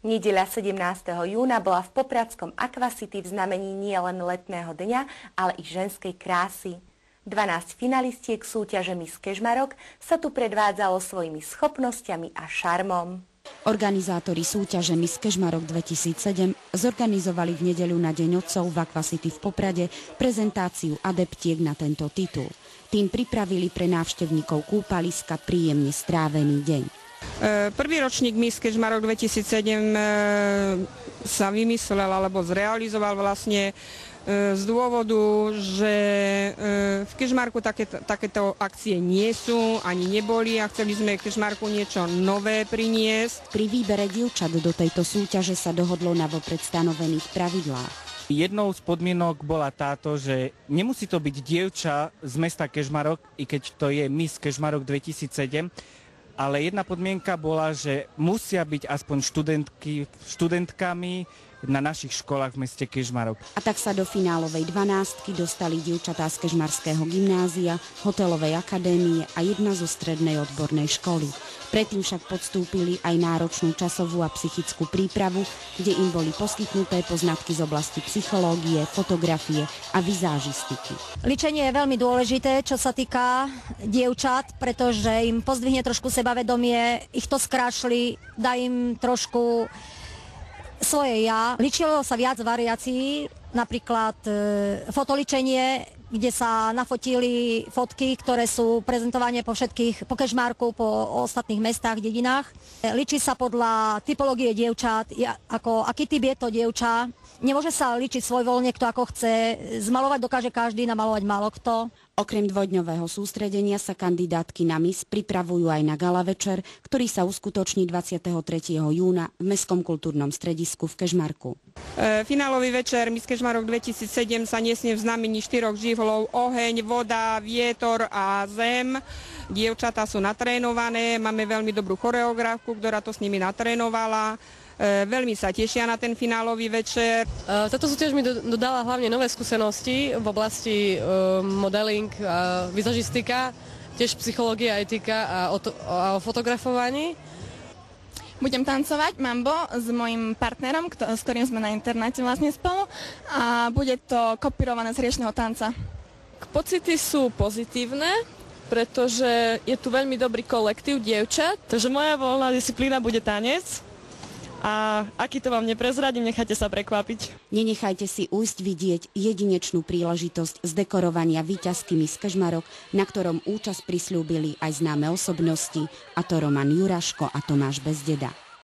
Nedeľa 17. júna bola v popradskom Aquacity v znamení nielen letného dňa, ale i ženskej krásy. 12 finalistiek súťaže Miss Kežmarok sa tu predvádzalo svojimi schopnosťami a šarmom. Organizátori súťaže Miss Kežmarok 2007 zorganizovali v nedeľu na Deň otcov v Aquacity v Poprade prezentáciu adeptiek na tento titul. Tým pripravili pre návštevníkov kúpaliska príjemne strávený deň. Prvý ročník Miss Kežmarok 2007 sa vymyslel alebo zrealizoval vlastne z dôvodu, že v Kežmarku takéto akcie nie sú, ani neboli a chceli sme v Kežmarku niečo nové priniesť. Pri výbere dievčat do tejto súťaže sa dohodlo na vopred stanovených pravidlách. Jednou z podmienok bola táto, že nemusí to byť dievča z mesta Kežmarok, i keď to je Miss Kežmarok 2007, ale jedna podmienka bola, že musia byť aspoň študentkami na našich školách v meste Kežmarok. A tak sa do finálovej 12 dostali dievčatá z Kežmarského gymnázia, hotelovej akadémie a jedna zo strednej odbornej školy. Predtým však podstúpili aj náročnú časovú a psychickú prípravu, kde im boli poskytnuté poznatky z oblasti psychológie, fotografie a vizážistiky. Ličenie je veľmi dôležité, čo sa týka dievčat, pretože im pozdvihne trošku sebavedomie, ich to skrášli, dá im trošku svoje ja. Ličilo sa viac variácií, napríklad fotoličenie, kde sa nafotili fotky, ktoré sú prezentované po Kežmarku, po ostatných mestách, dedinách. Ličí sa podľa typológie dievčat, aký typ je to dievča. Nemôže sa ličiť svojvoľne, kto ako chce. Zmalovať dokáže každý, namalovať málo kto. Okrem dvojdňového sústredenia sa kandidátky na Miss pripravujú aj na gala večer, ktorý sa uskutoční 23. júna v Mestskom kultúrnom stredisku v Kežmarku. Finálový večer Miss Kežmarok 2007 sa nesnie v znamení 4 živlov: oheň, voda, vietor a zem. Dievčatá sú natrénované, máme veľmi dobrú choreografku, ktorá to s nimi natrénovala. Veľmi sa tešia na ten finálový večer. Táto súťaž mi dodala hlavne nové skúsenosti v oblasti modeling a vizažistika, tiež psychológia, etika a o fotografovaní. Budem tancovať mambo s mojím partnerom, s ktorým sme na internáte vlastne spolu, a bude to kopírované z riečneho tanca. Pocity sú pozitívne, pretože je tu veľmi dobrý kolektív dievčat. Takže moja voľná disciplína bude tanec. A aký to vám neprezradím, nechajte sa prekvapiť. Nenechajte si ujsť vidieť jedinečnú príležitosť zdekorovania víťazky Miss Kežmarok, na ktorom účasť prisľúbili aj známe osobnosti, a to Roman Juraško a Tomáš Bezdeda.